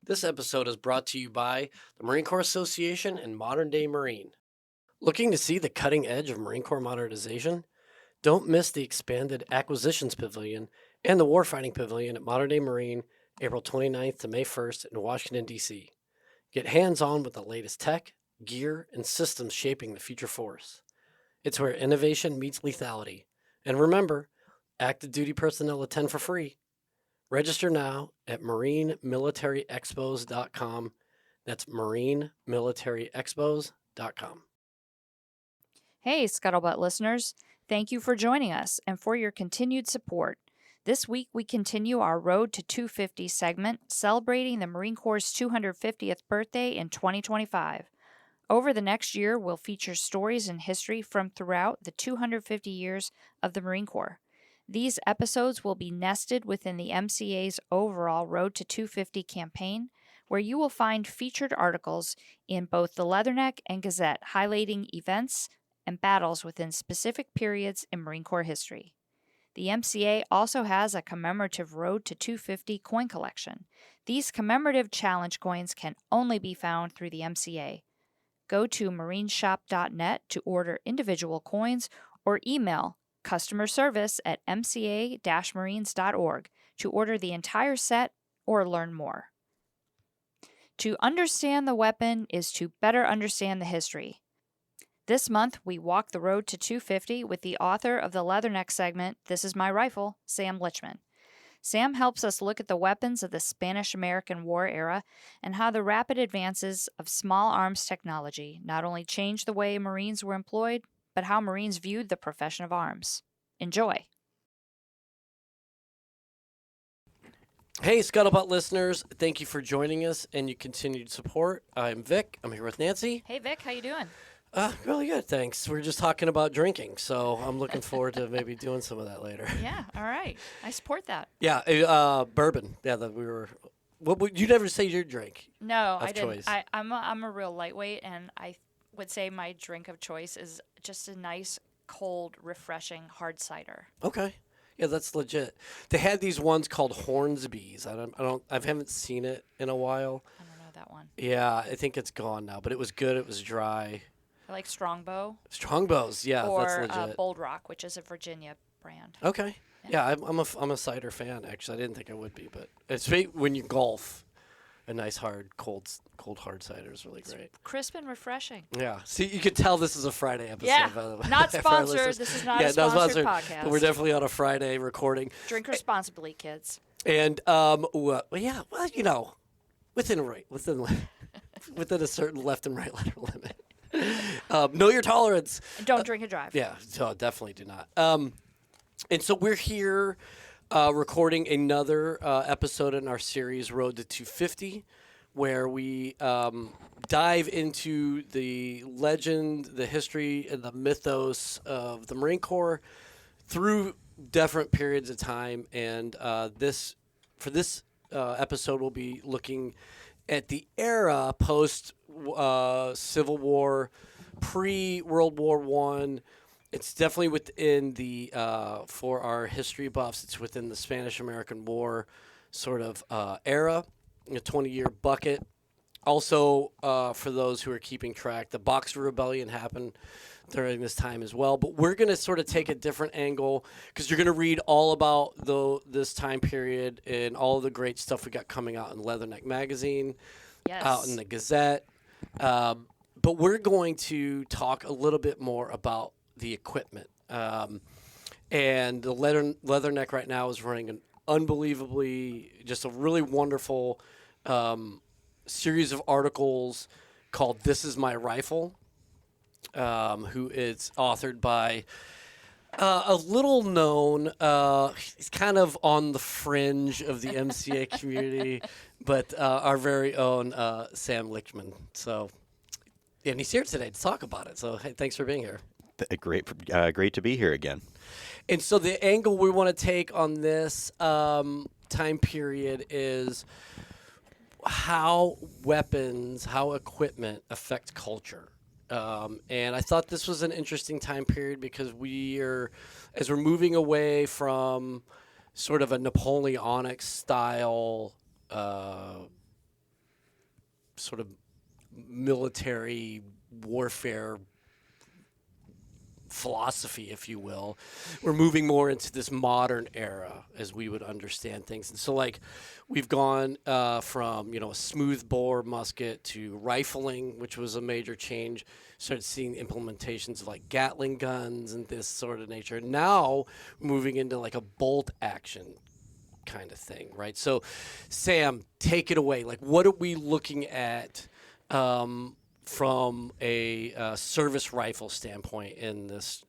This episode is brought to you by the Marine Corps Association and Modern Day Marine. Looking to see the cutting edge of Marine Corps modernization? Don't miss the expanded Acquisitions Pavilion and the Warfighting Pavilion at Modern Day Marine, April 29th to May 1st in Washington, D.C. Get hands-on with the latest tech, gear, and systems shaping the future force. It's where innovation meets lethality. And remember, active duty personnel attend for free. Register now at marinemilitaryexpos.com. That's marinemilitaryexpos.com. Hey, Scuttlebutt listeners. Thank you for joining us and for your continued support. This week, we continue our Road to 250 segment, celebrating the Marine Corps' 250th birthday in 2025. Over the next year, we'll feature stories and history from throughout the 250 years of the Marine Corps. These episodes will be nested within the MCA's overall Road to 250 campaign, where you will find featured articles in both the Leatherneck and Gazette highlighting events and battles within specific periods in Marine Corps history. The MCA also has a commemorative Road to 250 coin collection. These commemorative challenge coins can only be found through the MCA. Go to marineshop.net to order individual coins or email customer service at mca-marines.org to order the entire set or learn more. To understand the weapon is to better understand the history. This month, we walk the road to 250 with the author of the Leatherneck segment, This Is My Rifle, Sam Lichtman. Sam helps us look at the weapons of the Spanish-American War era and how the rapid advances of small arms technology not only changed the way Marines were employed, but how Marines viewed the profession of arms. Enjoy. Hey, Scuttlebutt listeners. Thank you for joining us and your continued support. I'm Vic. I'm here with Nancy. Hey, Vic. How you doing? Really good, thanks. We're just talking about drinking, so I'm looking forward to maybe doing some of that later. Yeah, all right. I support that. Yeah, bourbon. Yeah, that we were. What would you never say your drink? No, of I didn't. choice? I'm a real lightweight, and I would say my drink of choice is just a nice, cold, refreshing hard cider. Okay. Yeah, that's legit. They had these ones called Hornsby's. I haven't seen it in a while. I don't know that one. Yeah, I think it's gone now, but it was good. It was dry. I like Strongbow. Strongbows, yeah, or, that's legit. Bold Rock, which is a Virginia brand. Okay. Yeah, I'm a cider fan. Actually, I didn't think I would be, but it's when you golf, a nice hard cold hard cider is really great. Crisp and refreshing. Yeah. See, you could tell this is a Friday episode. Yeah. By the way. Not For our sponsored. listeners. This is not a not sponsored podcast. But we're definitely on a Friday recording. Drink responsibly, kids. And within a certain left and right letter limit. Know your tolerance. And don't drink and drive. Yeah, so definitely do not. And so we're here recording another episode in our series Road to 250, where we dive into the legend, the history, and the mythos of the Marine Corps through different periods of time. And this episode, we'll be looking at the era post Civil War, pre-World War I. It's definitely within the, for our history buffs, it's within the Spanish-American War sort of era, a 20-year bucket. Also, for those who are keeping track, the Boxer Rebellion happened during this time as well. But we're going to sort of take a different angle because you're going to read all about this time period and all of the great stuff we got coming out in Leatherneck magazine, out in the Gazette. But we're going to talk a little bit more about the equipment. And the Leatherneck right now is running an unbelievably, just a really wonderful series of articles called This Is My Rifle, who is authored by a little known, he's kind of on the fringe of the MCA community, but our very own Sam Lichtman. So, and he's here today to talk about it. So, hey, thanks for being here. Great to be here again. And so the angle we want to take on this time period is how weapons, how equipment affect culture. And I thought this was an interesting time period because as we're moving away from sort of a Napoleonic style sort of military warfare philosophy, if you will. We're moving more into this modern era as we would understand things. And so, like, we've gone from, a smooth bore musket to rifling, which was a major change. Started seeing implementations of, like, Gatling guns and this sort of nature. Now, moving into, like, a bolt action kind of thing, right? So, Sam, take it away. Like, what are we looking at from a service rifle standpoint in this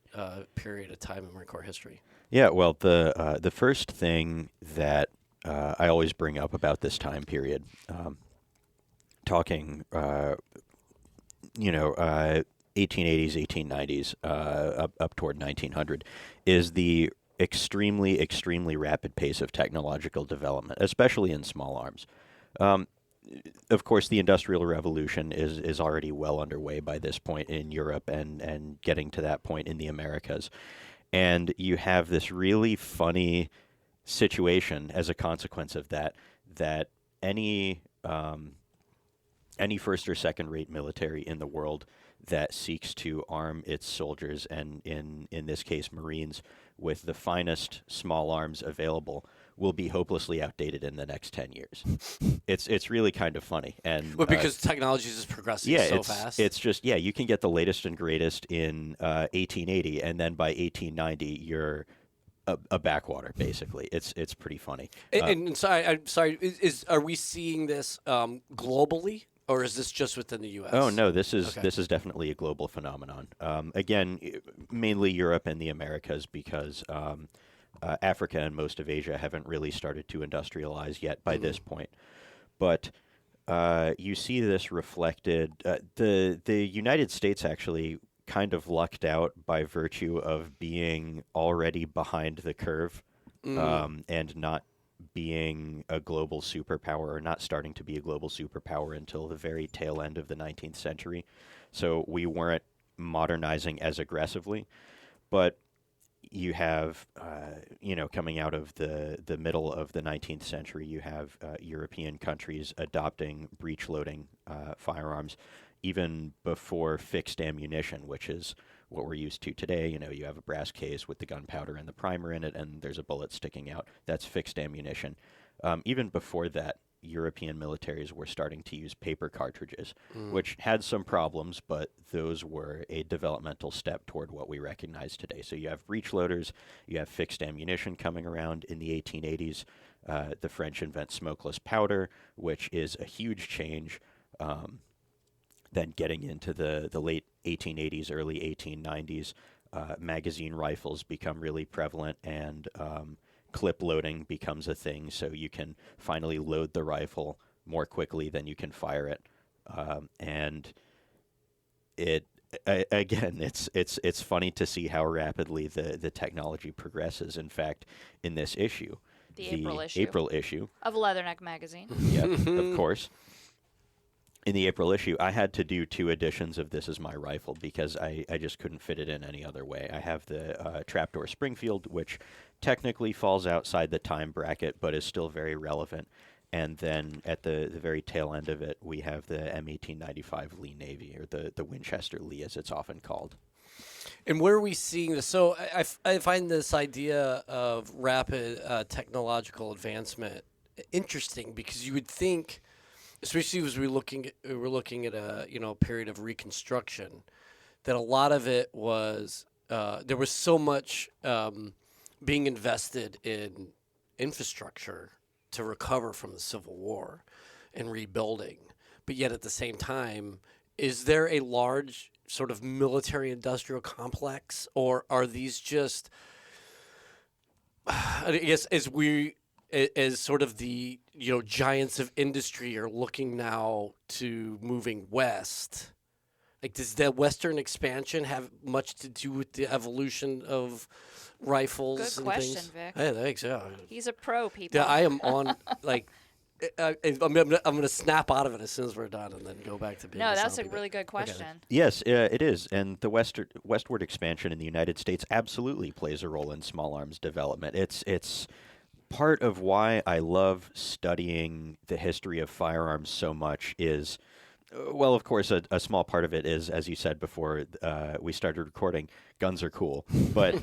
period of time in Marine Corps history? Yeah, well, the first thing that I always bring up about this time period, talking, 1880s, 1890s, up toward 1900, is the extremely, extremely rapid pace of technological development, especially in small arms. Of course, the Industrial Revolution is already well underway by this point in Europe and getting to that point in the Americas. And you have this really funny situation as a consequence of that any first or second rate military in the world that seeks to arm its soldiers, and in this case Marines, with the finest small arms available, will be hopelessly outdated in the next 10 years. It's really kind of funny. And because technology is progressing so fast. It's just, you can get the latest and greatest in 1880, and then by 1890 you're a backwater, basically. It's pretty funny. And I'm sorry, are we seeing this globally? Or is this just within the U.S.? Oh no, this is definitely a global phenomenon. Again, mainly Europe and the Americas, because Africa and most of Asia haven't really started to industrialize yet by this point. But you see this reflected. The United States actually kind of lucked out by virtue of being already behind the curve, and not being a global superpower, or not starting to be a global superpower until the very tail end of the 19th century. So we weren't modernizing as aggressively. But you have, coming out of the middle of the 19th century, you have European countries adopting breech-loading firearms even before fixed ammunition, which is what we're used to today. You have a brass case with the gunpowder and the primer in it, and there's a bullet sticking out. That's fixed ammunition. Even before that, European militaries were starting to use paper cartridges, which had some problems, but those were a developmental step toward what we recognize today. So you have breech loaders, you have fixed ammunition coming around in the 1880s. The French invent smokeless powder, which is a huge change. Then getting into the late 1880s, early 1890s, magazine rifles become really prevalent, and clip loading becomes a thing, so you can finally load the rifle more quickly than you can fire it. And again, it's funny to see how rapidly the technology progresses. In fact, in this issue, the April issue of Leatherneck magazine. Yeah, of course. In the April issue, I had to do 2 editions of This Is My Rifle because I just couldn't fit it in any other way. I have the Trapdoor Springfield, which technically falls outside the time bracket, but is still very relevant. And then at the very tail end of it, we have the M1895 Lee Navy, or the Winchester Lee, as it's often called. And where are we seeing this? So I find this idea of rapid technological advancement interesting, because you would think, especially as we're looking at a period of Reconstruction, that a lot of it was there was so much being invested in infrastructure to recover from the Civil War and rebuilding, but yet at the same time, is there a large sort of military industrial complex, or are these just, I guess, as sort of the giants of industry are looking now to moving west? Like, does that Western expansion have much to do with the evolution of rifles? Good and question, things? Vic. Hey, thanks. Yeah, He's a pro, people. yeah. I am on like. I'm gonna snap out of it as soon as we're done, and then go back to being. No, that's a zombie, really good but- okay. question. Yes, it is. And the westward expansion in the United States absolutely plays a role in small arms development. It's part of why I love studying the history of firearms so much is, well, of course, a small part of it is, as you said before we started recording, guns are cool. But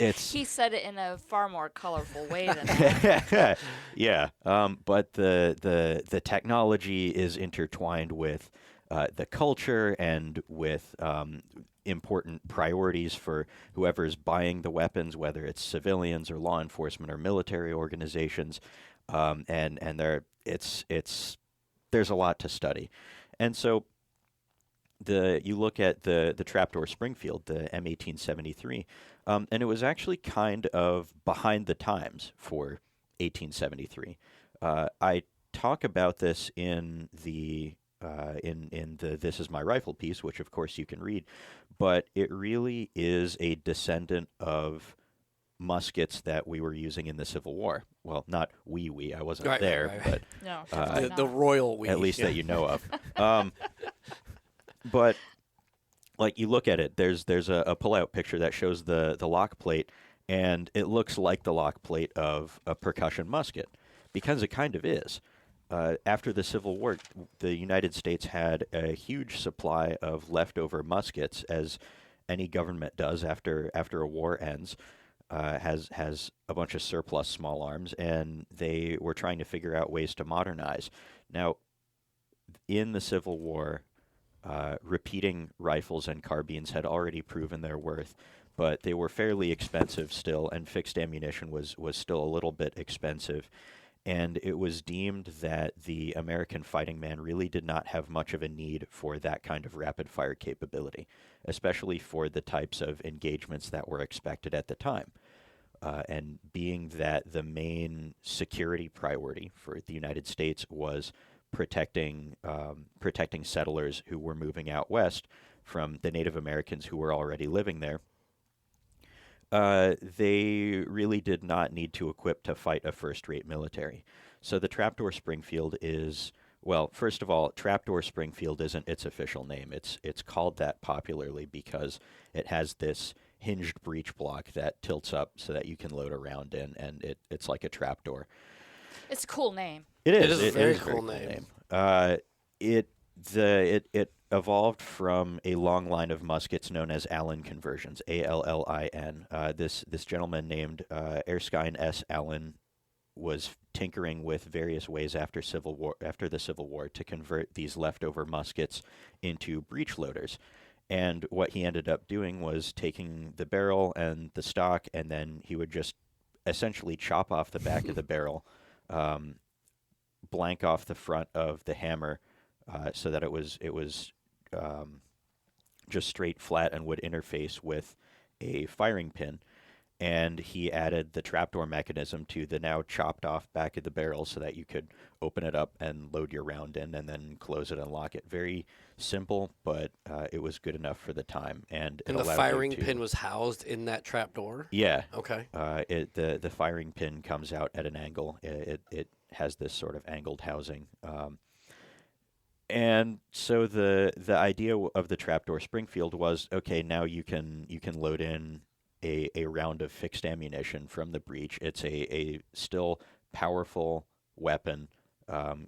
it's He said it in a far more colorful way than that. yeah. But the technology is intertwined with the culture and with important priorities for whoever's buying the weapons, whether it's civilians or law enforcement or military organizations, and there's a lot to study, and so you look at the Trapdoor Springfield, the M1873, and it was actually kind of behind the times for 1873. I talk about this in the This Is My Rifle piece, which of course you can read, but it really is a descendant of muskets that we were using in the Civil War. Well, not I wasn't there, right. No, The royal we. but at least that you know of. But like you look at it, there's a pull-out picture that shows the lock plate, and it looks like the lock plate of a percussion musket, because it kind of is. After the Civil War, the United States had a huge supply of leftover muskets, as any government does after a war ends. Has a bunch of surplus small arms, and they were trying to figure out ways to modernize. Now, in the Civil War, repeating rifles and carbines had already proven their worth, but they were fairly expensive still, and fixed ammunition was still a little bit expensive. And it was deemed that the American fighting man really did not have much of a need for that kind of rapid-fire capability, especially for the types of engagements that were expected at the time. And being that the main security priority for the United States was protecting settlers who were moving out west from the Native Americans who were already living there, they really did not need to equip to fight a first-rate military. So the Trapdoor Springfield is, well, first of all, Trapdoor Springfield isn't its official name. It's called that popularly because it has this hinged breech block that tilts up so that you can load a round in, and it's like a trapdoor. It's a cool name. It is a very cool name. It evolved from a long line of muskets known as Allen conversions, Allin. This gentleman named Erskine S. Allen was tinkering with various ways after the Civil War to convert these leftover muskets into breech loaders. And what he ended up doing was taking the barrel and the stock, and then he would just essentially chop off the back of the barrel, blank off the front of the hammer, so that it was just straight flat and would interface with a firing pin. And he added the trapdoor mechanism to the now chopped off back of the barrel so that you could open it up and load your round in and then close it and lock it. Very simple, but it was good enough for the time. And the firing pin was housed in that trapdoor? Yeah. Okay. The firing pin comes out at an angle. It has this sort of angled housing. And so the idea of the Trapdoor Springfield was, okay, now you can load in a round of fixed ammunition from the breech. It's a still powerful weapon,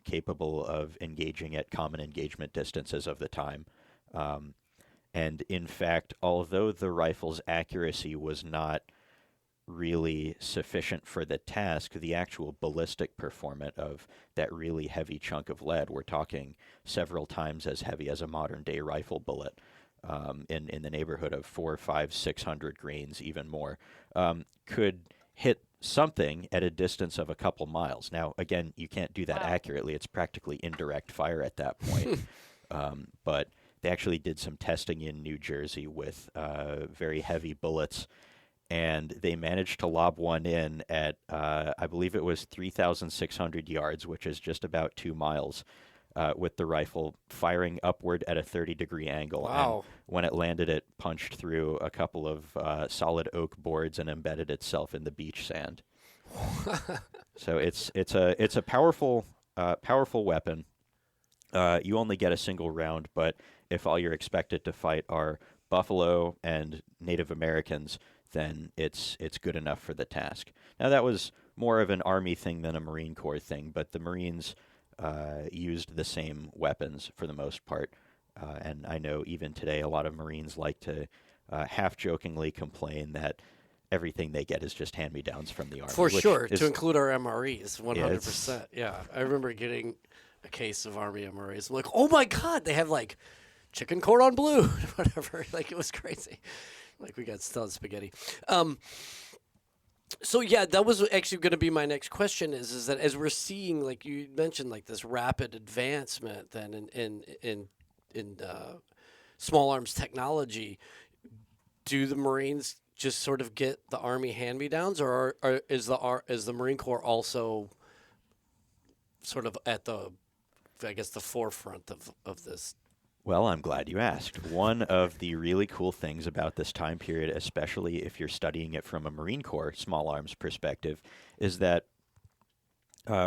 capable of engaging at common engagement distances of the time. And in fact, although the rifle's accuracy was not really sufficient for the task, the actual ballistic performance of that really heavy chunk of lead, we're talking several times as heavy as a modern-day rifle bullet, in the neighborhood of 400, 500, 600 grains, even more, could hit something at a distance of a couple miles. Now, again, you can't do that accurately. It's practically indirect fire at that point. But they actually did some testing in New Jersey with very heavy bullets, and they managed to lob one in at, I believe it was 3,600 yards, which is just about 2 miles, with the rifle firing upward at a 30-degree angle. Wow. And when it landed, it punched through a couple of solid oak boards and embedded itself in the beach sand. So it's a powerful weapon. You only get a single round, but if all you're expected to fight are buffalo and Native Americans, then it's good enough for the task. Now, that was more of an Army thing than a Marine Corps thing, but the Marines used the same weapons for the most part. And I know even today a lot of Marines like to half-jokingly complain that everything they get is just hand-me-downs from the Army. For sure, is, to include our MREs, 100%. it's- Yeah, I remember getting a case of Army MREs. I'm like, oh my God, they have like chicken cordon bleu, whatever. Like, it was crazy. Like, we got still spaghetti. So yeah, that was actually going to be my next question. Is that as we're seeing, like you mentioned, like this rapid advancement then in small arms technology, do the Marines just sort of get the Army hand-me-downs, or is the Marine Corps also sort of at the, I guess, the forefront of this? Well, I'm glad you asked. One of the really cool things about this time period, especially if you're studying it from a Marine Corps small arms perspective, is that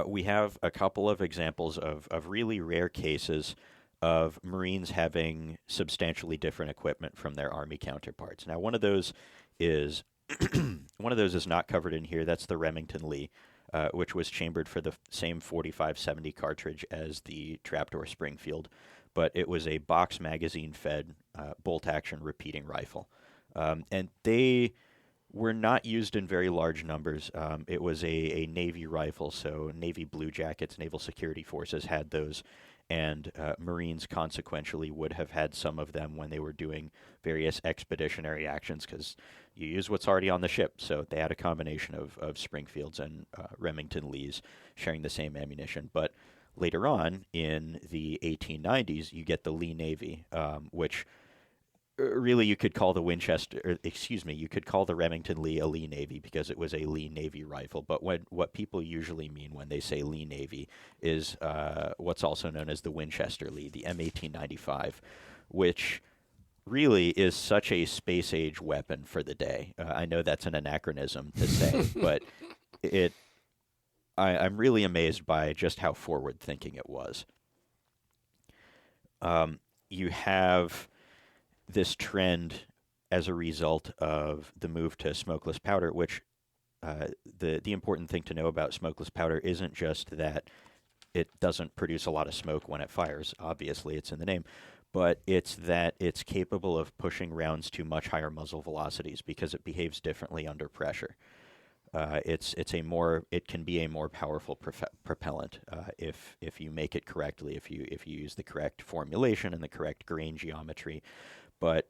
we have a couple of examples of really rare cases of Marines having substantially different equipment from their Army counterparts. Now, one of those is not covered in here. That's the Remington Lee, which was chambered for the same 45-70 cartridge as the Trapdoor Springfield, but it was a box magazine-fed bolt-action repeating rifle. And they were not used in very large numbers. It was a Navy rifle, so Navy Blue Jackets, Naval Security Forces had those, and Marines consequentially would have had some of them when they were doing various expeditionary actions, because you use what's already on the ship. So they had a combination of Springfields and Remington Lees sharing the same ammunition. But later on, in the 1890s, you get the Lee Navy, which really you could call the you could call the Remington Lee a Lee Navy because it was a Lee Navy rifle. But what people usually mean when they say Lee Navy is what's also known as the Winchester Lee, the M1895, which really is such a space-age weapon for the day. I know that's an anachronism to say, but I'm really amazed by just how forward-thinking it was. You have this trend as a result of the move to smokeless powder, which the important thing to know about smokeless powder isn't just that it doesn't produce a lot of smoke when it fires. Obviously, it's in the name. But it's that it's capable of pushing rounds to much higher muzzle velocities because it behaves differently under pressure. It can be a more powerful propellant if you make it correctly, if you use the correct formulation and the correct grain geometry. But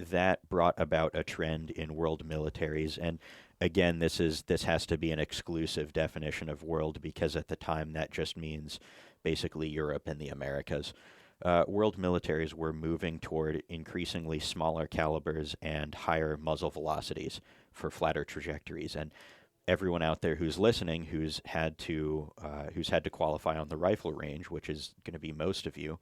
that brought about a trend in world militaries, and again, this has to be an exclusive definition of world because at the time that just means basically Europe and the Americas. World militaries were moving toward increasingly smaller calibers and higher muzzle velocities for flatter trajectories. And everyone out there who's listening, who's had to qualify on the rifle range, which is going to be most of you,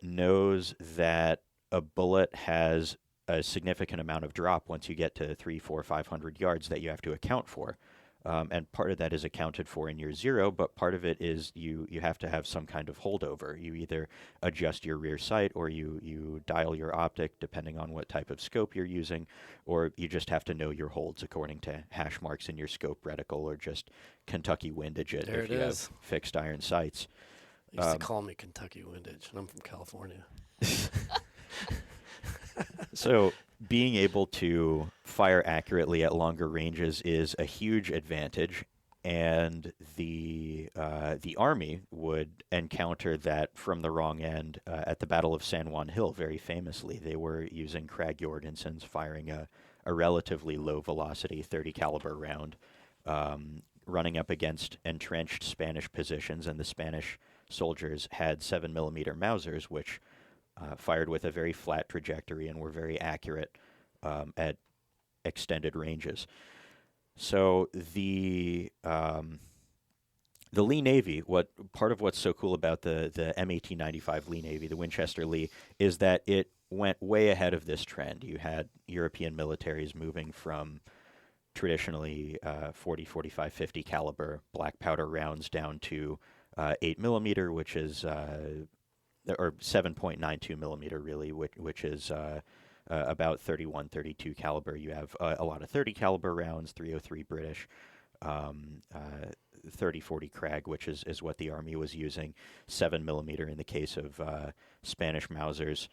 knows that a bullet has a significant amount of drop once you get to 300, 400, 500 yards that you have to account for. And part of that is accounted for in year zero, but part of it is you have to have some kind of holdover. You either adjust your rear sight or you dial your optic, depending on what type of scope you're using, or you just have to know your holds according to hash marks in your scope reticle or just Kentucky windage it if you have fixed iron sights. They used to call me Kentucky windage, and I'm from California. So being able to fire accurately at longer ranges is a huge advantage, and the Army would encounter that from the wrong end at the Battle of San Juan Hill. Very famously, they were using Krag Jorgensen's, firing a relatively low velocity 30 caliber round, running up against entrenched Spanish positions, and the Spanish soldiers had 7mm Mausers, which fired with a very flat trajectory and were very accurate at extended ranges. So the Lee Navy, part of what's so cool about the M1895 Lee Navy, the Winchester Lee, is that it went way ahead of this trend. You had European militaries moving from traditionally 40, 45, 50 caliber black powder rounds down to 8mm, which is or 7.92 millimeter really, which is about 31, 32 caliber. You have a lot of 30 caliber rounds, 303 British, 30-40 Krag, which is what the Army was using, 7mm in the case of Spanish Mausers.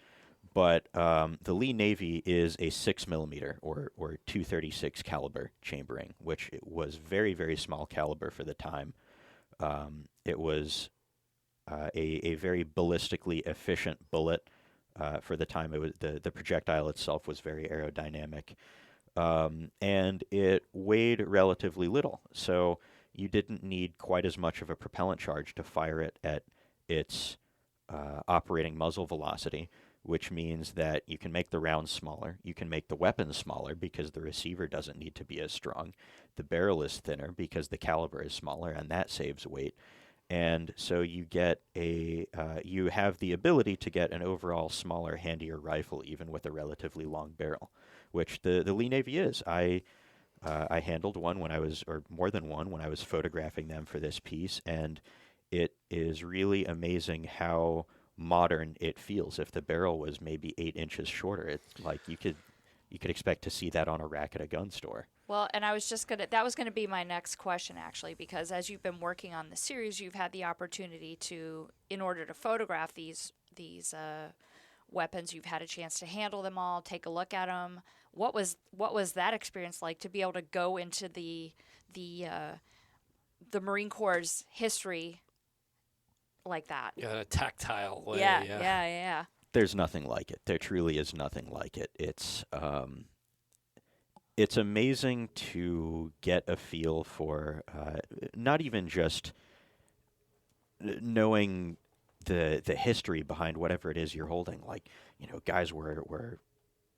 But the Lee Navy is a 6mm or 236 caliber chambering, which was very, very small caliber for the time. It was a very ballistically efficient bullet for the time. It was the projectile itself was very aerodynamic, and it weighed relatively little. So you didn't need quite as much of a propellant charge to fire it at its operating muzzle velocity, which means that you can make the rounds smaller. You can make the weapons smaller because the receiver doesn't need to be as strong. The barrel is thinner because the caliber is smaller, and that saves weight. And so you get you have the ability to get an overall smaller, handier rifle, even with a relatively long barrel, which the Lee Navy is. I handled one when I was, or more than one, when I was photographing them for this piece, and it is really amazing how modern it feels. If the barrel was maybe 8 inches shorter, it's like you could expect to see that on a rack at a gun store. Well, and I was just that was gonna be my next question, actually, because as you've been working on the series, you've had the opportunity to, in order to photograph these weapons, you've had a chance to handle them all, take a look at them. What was that experience like, to be able to go into the Marine Corps' history like that? Yeah, in a tactile way. Yeah. There's nothing like it. There truly is nothing like it. It's amazing to get a feel for not even just knowing the history behind whatever it is you're holding. Like, guys were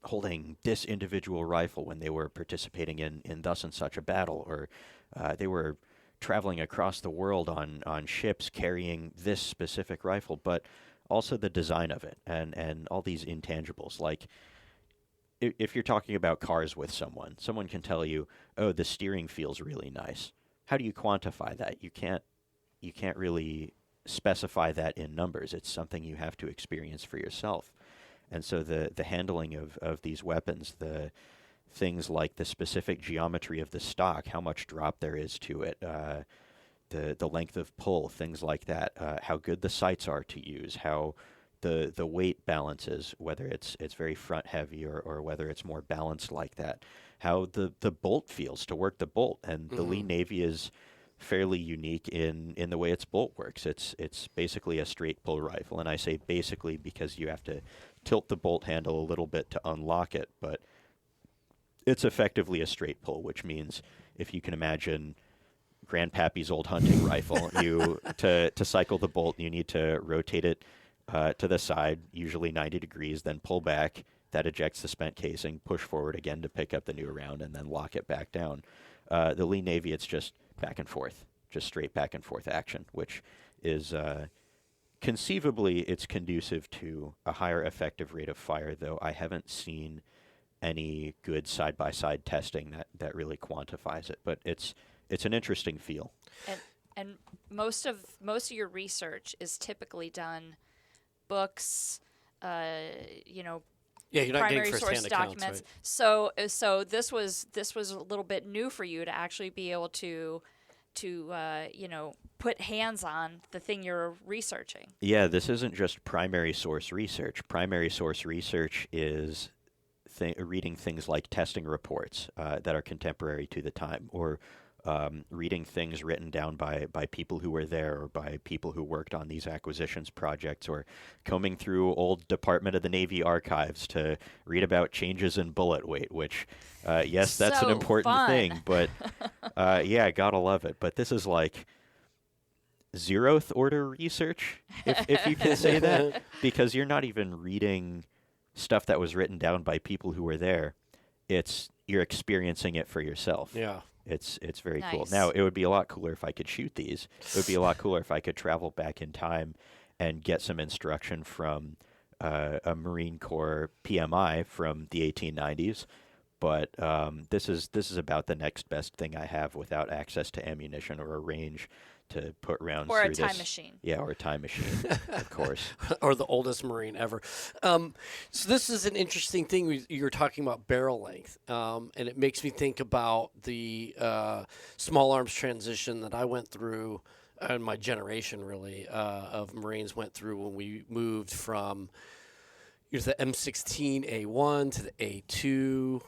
holding this individual rifle when they were participating in thus and such a battle, or they were traveling across the world on ships carrying this specific rifle, but also the design of it and all these intangibles. Like, if you're talking about cars with someone can tell you, oh, the steering feels really nice. How do you quantify that? You can't really specify that in numbers. It's something you have to experience for yourself. And so the handling of these weapons, the things like the specific geometry of the stock, how much drop there is to it, the length of pull, things like that, how good the sights are to use, how the weight balances, whether it's very front heavy or whether it's more balanced like that, how the bolt feels to work the bolt. And the Lee Navy is fairly unique in the way its bolt works. It's basically a straight pull rifle, and I say basically because you have to tilt the bolt handle a little bit to unlock it, but it's effectively a straight pull, which means if you can imagine Grandpappy's old hunting rifle, to cycle the bolt, you need to rotate it to the side, usually 90 degrees, then pull back. That ejects the spent casing, push forward again to pick up the new round, and then lock it back down. The Lee Navy, it's just back and forth, just straight back and forth action, which is conceivably it's conducive to a higher effective rate of fire, though I haven't seen any good side-by-side testing that really quantifies it. But it's an interesting feel. And most of your research is typically done books, Yeah, you're not getting primary source first-hand accounts, documents. right? So this was a little bit new for you to actually be able to put hands on the thing you're researching. Yeah, this isn't just primary source research. Primary source research is reading things like testing reports that are contemporary to the time, or reading things written down by people who were there, or by people who worked on these acquisitions projects, or combing through old Department of the Navy archives to read about changes in bullet weight, which, yes, that's an important thing, but yeah, gotta love it. But this is like 0th order research, if you can say that, because you're not even reading stuff that was written down by people who were there. You're experiencing it for yourself. Yeah. It's very cool. Nice. Now, it would be a lot cooler if I could shoot these. It would be a lot cooler if I could travel back in time and get some instruction from a Marine Corps PMI from the 1890s. but this is about the next best thing I have without access to ammunition or a range to put rounds Or through a time this. machine. Yeah, or a time machine, of course. Or the oldest Marine ever. So this is an interesting thing. You're talking about barrel length, and it makes me think about the small arms transition that I went through, and my generation really of Marines went through when we moved from the M16A1 to the A2.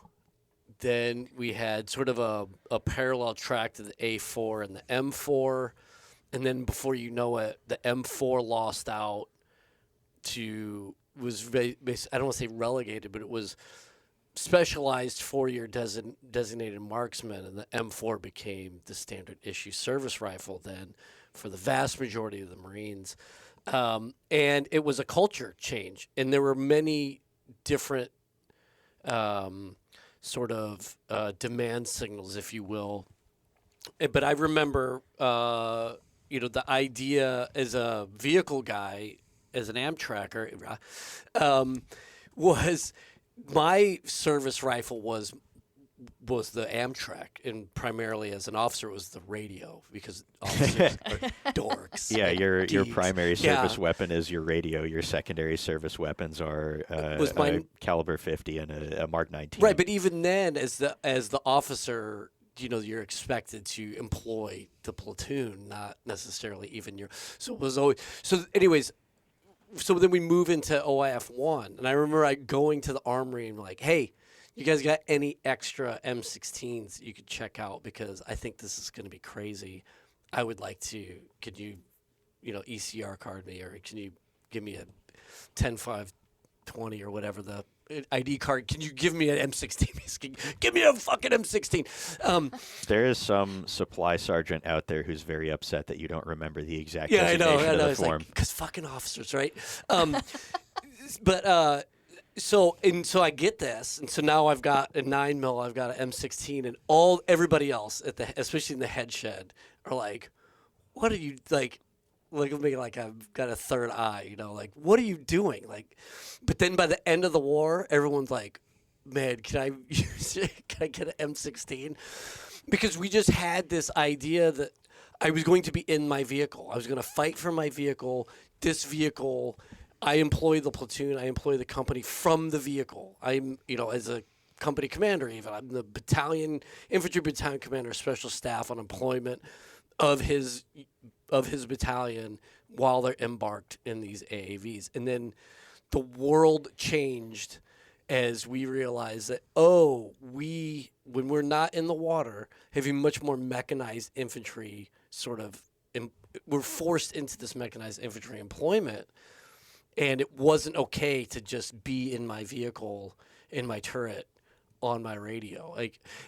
Then we had sort of a parallel track to the A4 and the M4. And then before you know it, the M4 lost out to, I don't want to say relegated, but it was specialized 4-year designated marksman, and the M4 became the standard issue service rifle then for the vast majority of the Marines. And it was a culture change, and there were many different sort of demand signals, if you will. But I remember the idea as a vehicle guy, as an Amtracker, was my service rifle was the Amtrak, and primarily as an officer it was the radio, because officers are dorks. Yeah, your geeks. primary service weapon is your radio. Your secondary service weapons are a caliber 50 and a Mark 19. Right, but even then, as the officer, you're expected to employ the platoon, not necessarily even your. So it was always so. Anyways, so then we move into OIF 1, and I remember going to the armory and like, hey, you guys got any extra M16s you could check out, because I think this is going to be crazy. I would like to. Could you, ECR card me, or can you give me a 10-5-20 or whatever the ID card? Can you give me an M16? Give me a fucking M16. There is some supply sergeant out there who's very upset that you don't remember the exact I know. of the form. Because fucking officers, right? So I get this, and so now I've got a 9mm, I've got an M16, and everybody else especially in the head shed, are like, "What are you like?" Look at me like I've got a third eye, like, what are you doing? Like, but then by the end of the war, everyone's like, man, can I get an M16? Because we just had this idea that I was going to be in my vehicle. I was going to fight for my vehicle. This vehicle, I employ the platoon, I employ the company from the vehicle. I'm, as a company commander even, I'm the infantry battalion commander, special staff on employment of his battalion while they're embarked in these AAVs. And then the world changed as we realized that, when we're not in the water, having much more mechanized infantry we're forced into this mechanized infantry employment, and it wasn't okay to just be in my vehicle, in my turret, on my radio.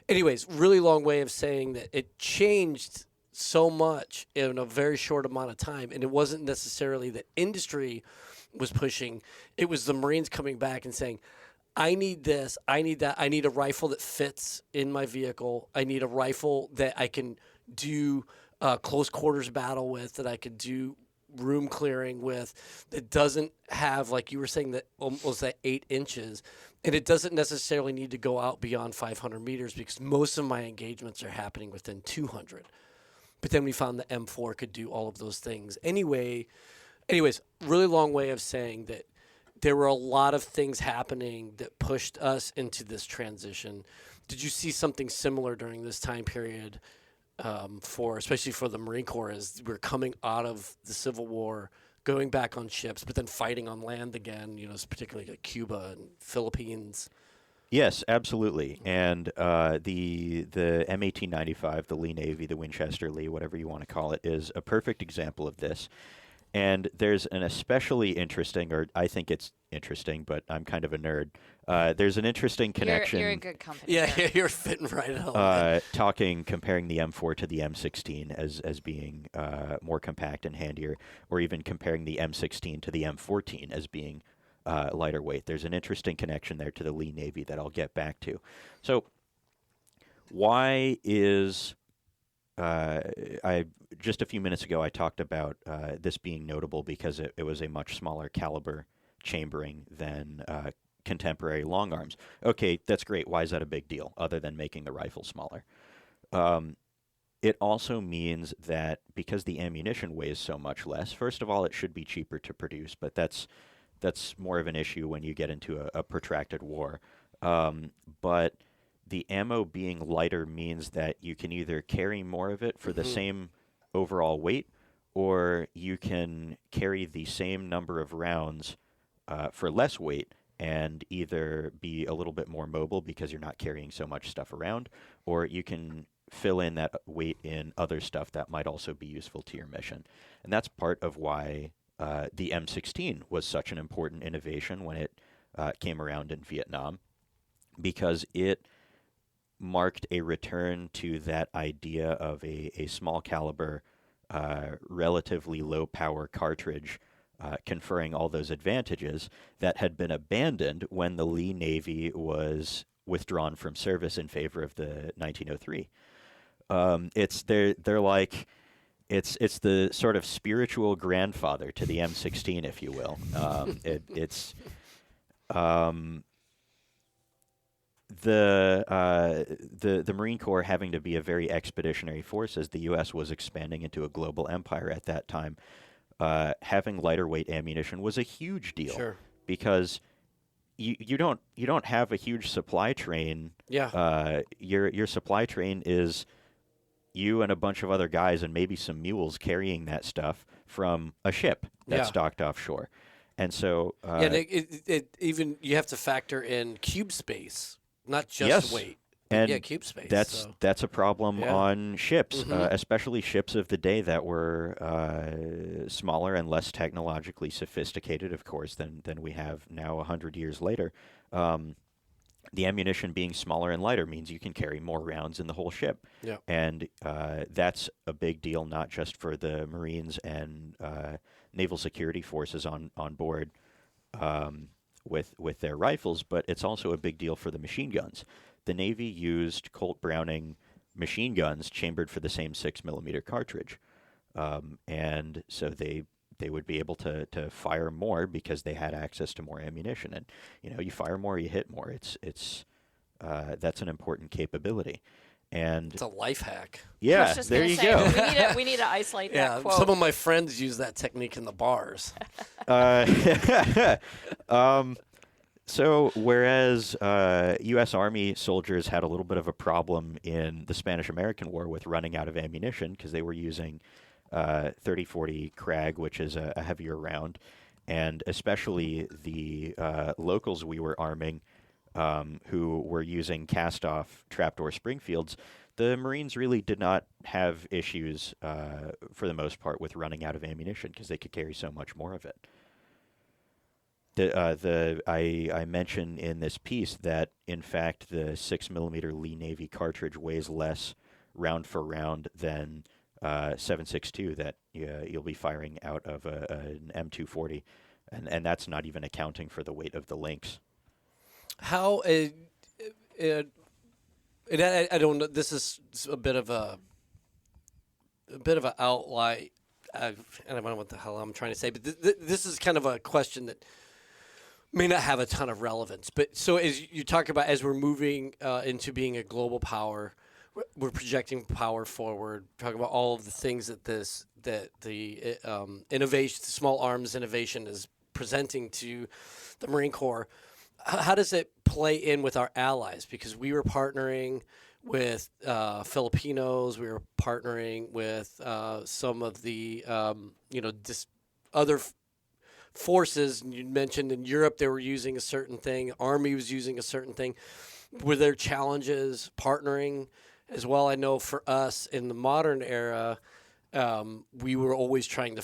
Anyways, really long way of saying that it changed so much in a very short amount of time, and it wasn't necessarily that industry was pushing. It was the Marines coming back and saying, I need this, I need that, I need a rifle that fits in my vehicle, I need a rifle that I can do close quarters battle with, that I could do room clearing with, that doesn't have, like you were saying, that almost that 8 inches, and it doesn't necessarily need to go out beyond 500 meters, because most of my engagements are happening within 200. But then we found the M4 could do all of those things. Anyways, really long way of saying that there were a lot of things happening that pushed us into this transition. Did you see something similar during this time period, especially for the Marine Corps, as we're coming out of the Civil War, going back on ships, but then fighting on land again, particularly like Cuba and Philippines? Yes, absolutely. And the M1895, the Lee Navy, the Winchester Lee, whatever you want to call it, is a perfect example of this. And there's an especially interesting, or I think it's interesting, but I'm kind of a nerd. There's an interesting connection. You're a good company. Yeah, you're fitting right at home. Comparing the M4 to the M16 as being more compact and handier, or even comparing the M16 to the M14 as being lighter weight. There's an interesting connection there to the Lee Navy that I'll get back to. So why is just a few minutes ago I talked about this being notable because it was a much smaller caliber chambering than contemporary long arms. Okay, that's great. Why is that a big deal, other than making the rifle smaller? It also means that because the ammunition weighs so much less, first of all, it should be cheaper to produce, but that's more of an issue when you get into a protracted war. But the ammo being lighter means that you can either carry more of it for the same overall weight, or you can carry the same number of rounds for less weight and either be a little bit more mobile because you're not carrying so much stuff around, or you can fill in that weight in other stuff that might also be useful to your mission. And that's part of why the M16 was such an important innovation when it came around in Vietnam, because it marked a return to that idea of a small caliber, relatively low power cartridge conferring all those advantages that had been abandoned when the Lee Navy was withdrawn from service in favor of the 1903. They're like, it's the sort of spiritual grandfather to the M16, if you will. The Marine Corps having to be a very expeditionary force as the U.S. was expanding into a global empire at that time. Having lighter weight ammunition was a huge deal. Sure. Because you don't have a huge supply train. Yeah. Your supply train is you and a bunch of other guys and maybe some mules carrying that stuff from a ship that's docked offshore. And so it even you have to factor in cube space, not just weight. And cube space. That's a problem on ships, especially ships of the day that were smaller and less technologically sophisticated, of course, than we have now 100 years later. The ammunition being smaller and lighter means you can carry more rounds in the whole ship. Yeah. And that's a big deal, not just for the Marines and naval security forces on board with their rifles, but it's also a big deal for the machine guns. The Navy used Colt Browning machine guns chambered for the same 6mm cartridge. And so they would be able to fire more because they had access to more ammunition. And, you fire more, you hit more. That's an important capability. And it's a life hack. Yeah, there you go. We need to isolate that quote. Some of my friends use that technique in the bars. So whereas U.S. Army soldiers had a little bit of a problem in the Spanish-American War with running out of ammunition because they were using 30-40 Krag, which is a heavier round, and especially the locals we were arming who were using cast-off trapdoor Springfields, the Marines really did not have issues for the most part with running out of ammunition because they could carry so much more of it. I mentioned in this piece that, in fact, the 6mm Lee Navy cartridge weighs less round for round than 7.62 that you'll be firing out of an M240, and that's not even accounting for the weight of the Lynx. How I don't know. This is a bit of an outline. I don't know what the hell I'm trying to say, but this is kind of a question that may not have a ton of relevance. But so as you talk about, as we're moving into being a global power, we're projecting power forward, talking about all of the things that the innovation, the small arms innovation is presenting to the Marine Corps. How does it play in with our allies? Because we were partnering with Filipinos, we were partnering with some of the other forces. You mentioned in Europe they were using a certain thing. Army was using a certain thing. Were there challenges partnering as well? I know for us in the modern era, we were always trying to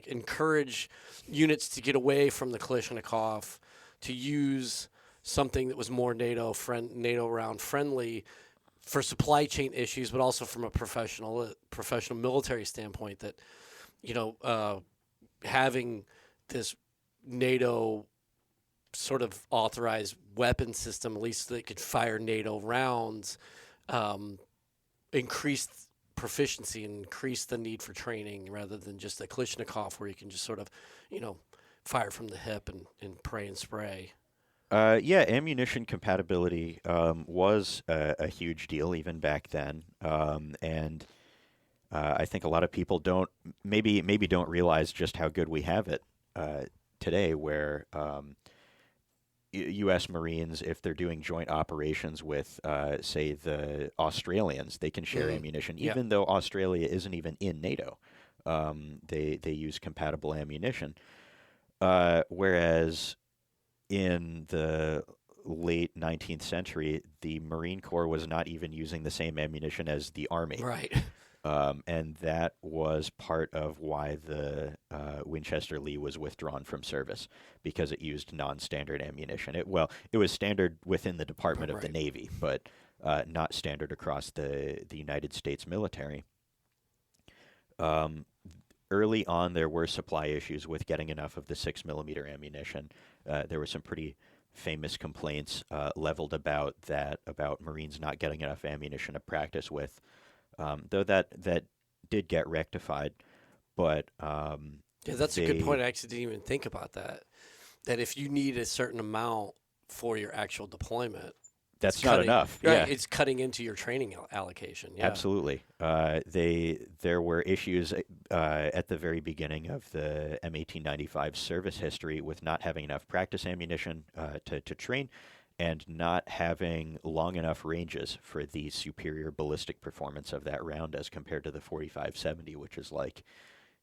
encourage units to get away from the Kalashnikov, to use something that was more NATO round friendly for supply chain issues, but also from a professional military standpoint. That having this NATO sort of authorized weapon system, at least so they could fire NATO rounds, increased proficiency and increase the need for training rather than just a Kalashnikov where you can just sort of, fire from the hip and pray and spray. Yeah, ammunition compatibility was a huge deal even back then, and I think a lot of people maybe don't realize just how good we have it today, where U.S. Marines, if they're doing joint operations with, say, the Australians, they can share ammunition, Yeah. even though Australia isn't even in NATO. They use compatible ammunition, whereas in the late 19th century, the Marine Corps was not even using the same ammunition as the Army. Right. And that was part of why the Winchester Lee was withdrawn from service, because it used non-standard ammunition. It was standard within the Department of the Right. Navy, but not standard across the United States military. Early on, there were supply issues with getting enough of the 6mm ammunition. There were some pretty famous complaints leveled about Marines not getting enough ammunition to practice with. Though that did get rectified, but Yeah, that's a good point. I actually didn't even think about that. That if you need a certain amount for your actual deployment, that's not enough. Right, Yeah, it's cutting into your training allocation. Yeah. absolutely. There were issues at the very beginning of the M1895 service history with not having enough practice ammunition to train, and not having long enough ranges for the superior ballistic performance of that round as compared to the 45-70, which is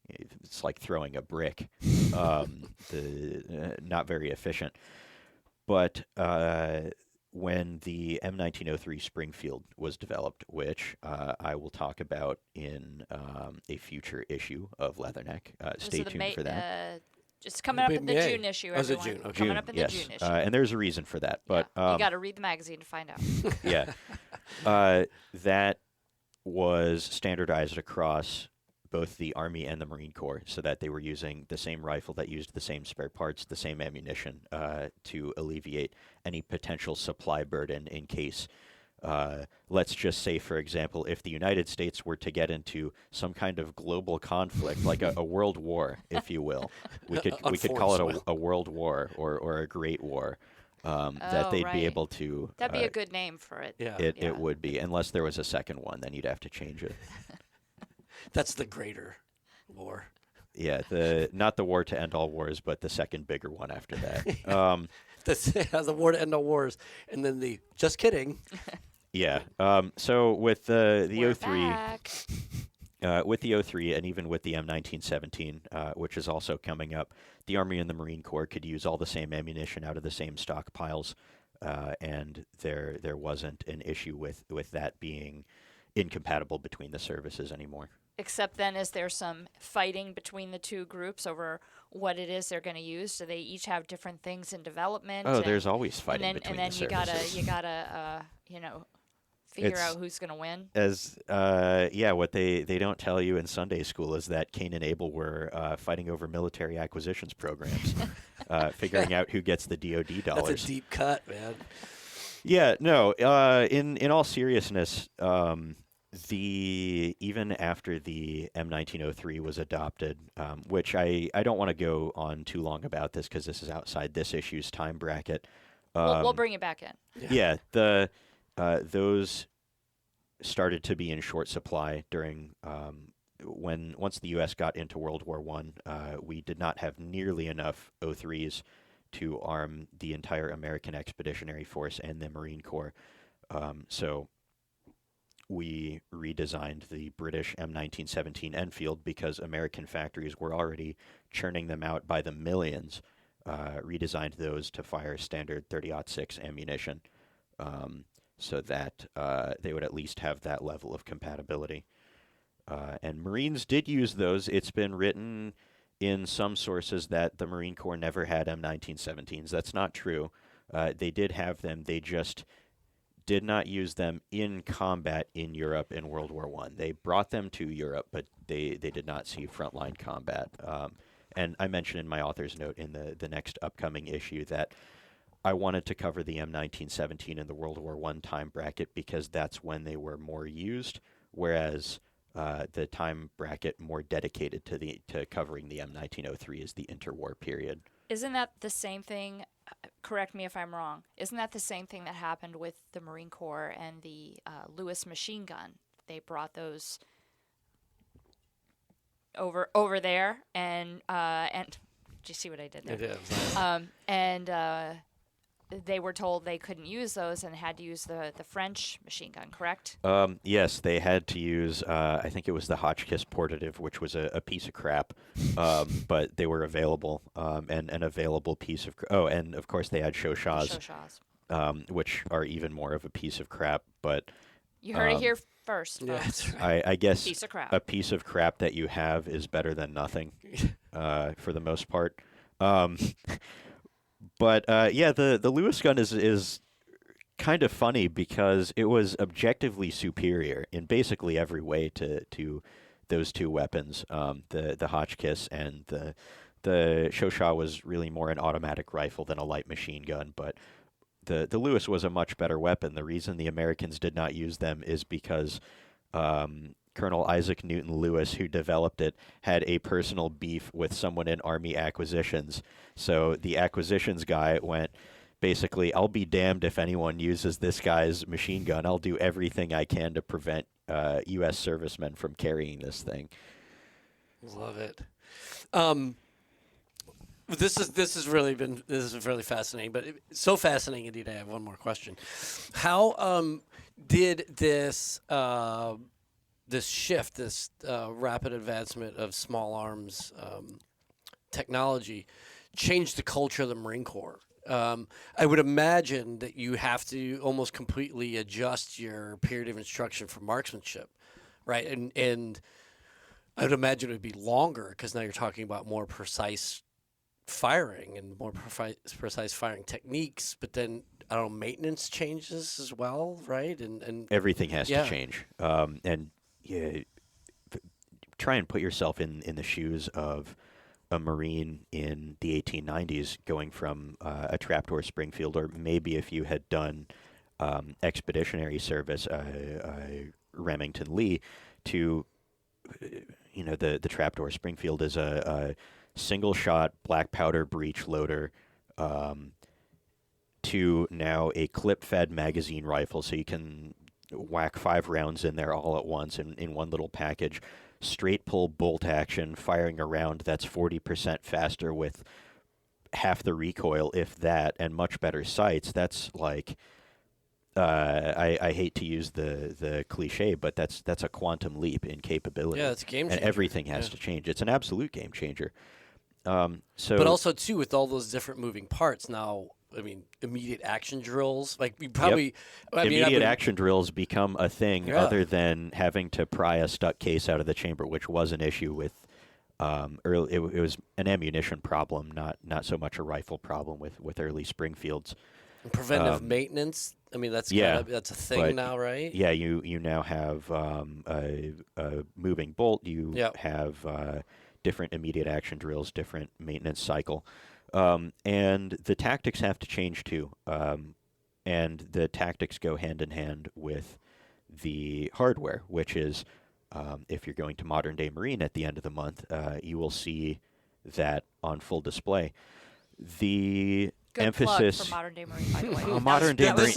it's like throwing a brick. Not very efficient. But when the M1903 Springfield was developed, which I will talk about in a future issue of Leatherneck, stay tuned for that. It's coming up in the May. June issue, Oh, is it everyone. June? Okay. Coming up in yes. the June issue. And there's a reason for that. But yeah. You got to read the magazine to find out. yeah, that was standardized across both the Army and the Marine Corps, so that they were using the same rifle that used the same spare parts, the same ammunition, to alleviate any potential supply burden in case, let's just say, for example, if the United States were to get into some kind of global conflict, like a world war, if you will, we could call it a world war or a great war. That they'd be able to. That'd be a good name for it. Yeah. It would be, unless there was a second one, then you'd have to change it. That's the greater war. Yeah, not the war to end all wars, but the second bigger one after that. The war to end all wars, and then just kidding. Yeah. So with the We're 03, back. with the 03, and even with the M1917, which is also coming up, the Army and the Marine Corps could use all the same ammunition out of the same stockpiles, and there wasn't an issue with that being incompatible between the services anymore. Except then, is there some fighting between the two groups over what it is they're going to use? Do they each have different things in development? Oh, there's always fighting between the and then services. you gotta figure out who's going to win. What they don't tell you in Sunday school is that Cain and Abel were fighting over military acquisitions programs, figuring out who gets the DoD dollars. That's a deep cut, man. Yeah, no. In all seriousness, even after the M1903 was adopted, which I don't want to go on too long about this because this is outside this issue's time bracket. We'll bring it back in. Yeah, those started to be in short supply during once the U.S. got into World War I. We did not have nearly enough O3s to arm the entire American Expeditionary Force and the Marine Corps. So we redesigned the British M1917 Enfield because American factories were already churning them out by the millions, redesigned those to fire standard 30-06 ammunition so that they would at least have that level of compatibility. And Marines did use those. It's been written in some sources that the Marine Corps never had M1917s. That's not true. They did have them. They just did not use them in combat in Europe in World War I. They brought them to Europe, but they did not see frontline combat. And I mentioned in my author's note in the next upcoming issue that I wanted to cover the M1917 in the World War I time bracket because that's when they were more used, whereas the time bracket more dedicated to covering the M1903 is the interwar period. Isn't that the same thing? Correct me if I'm wrong. Isn't that the same thing that happened with the Marine Corps and the Lewis machine gun? They brought those over there, and did you see what I did there? It is. Nice. And they were told they couldn't use those and had to use the French machine gun, correct? Yes, they had to use, I think it was the Hotchkiss Portative, which was a piece of crap, but they were available, and an available piece of, and of course they had Shoshas, which are even more of a piece of crap, but... You heard it here first, Yeah, folks. that's right. I guess Piece of crap. a piece of crap that you have is better than nothing, for the most part. But yeah, the Lewis gun is kind of funny because it was objectively superior in basically every way to those two weapons. The Hotchkiss and the Shosha was really more an automatic rifle than a light machine gun, but the Lewis was a much better weapon. The reason the Americans did not use them is because Colonel Isaac Newton Lewis, who developed it, had a personal beef with someone in Army acquisitions. So the acquisitions guy went, basically, I'll be damned if anyone uses this guy's machine gun. I'll do everything I can to prevent U.S. servicemen from carrying this thing. Love it. This is really fascinating, but so fascinating indeed. I have one more question. How did this shift, this rapid advancement of small arms technology, change the culture of the Marine Corps? I would imagine that you have to almost completely adjust your period of instruction for marksmanship, right? And I would imagine it would be longer because now you're talking about more precise firing and more precise firing techniques. But then, I don't know, maintenance changes as well, right? And Everything has to change. And yeah, try and put yourself in the shoes of a Marine in the 1890s going from a trapdoor Springfield, or maybe if you had done expeditionary service, Remington Lee, to, the trapdoor Springfield is a single shot black powder breech loader, to now a clip fed magazine rifle, so you can whack 5 rounds in there all at once in one little package. Straight pull bolt action, firing a round that's 40% faster with half the recoil, if that, and much better sights. That's like, I hate to use the cliche, but that's a quantum leap in capability. yeah, it's a game changer. And everything has to change. It's an absolute game changer. But also too, with all those different moving parts now. I mean, immediate action drills. Like we probably immediate action drills become a thing, Yeah. other than having to pry a stuck case out of the chamber, which was an issue with early. It was an ammunition problem, not so much a rifle problem with early Springfields. preventive maintenance. I mean, that's that's a thing now, right? Yeah, you now have a moving bolt. You have different immediate action drills, different maintenance cycle. And the tactics have to change too. And the tactics go hand in hand with the hardware, which is, if you're going to Modern Day Marine at the end of the month, you will see that on full display. The Good emphasis plug for Modern Day Marine, by the way. Modern Day Marine.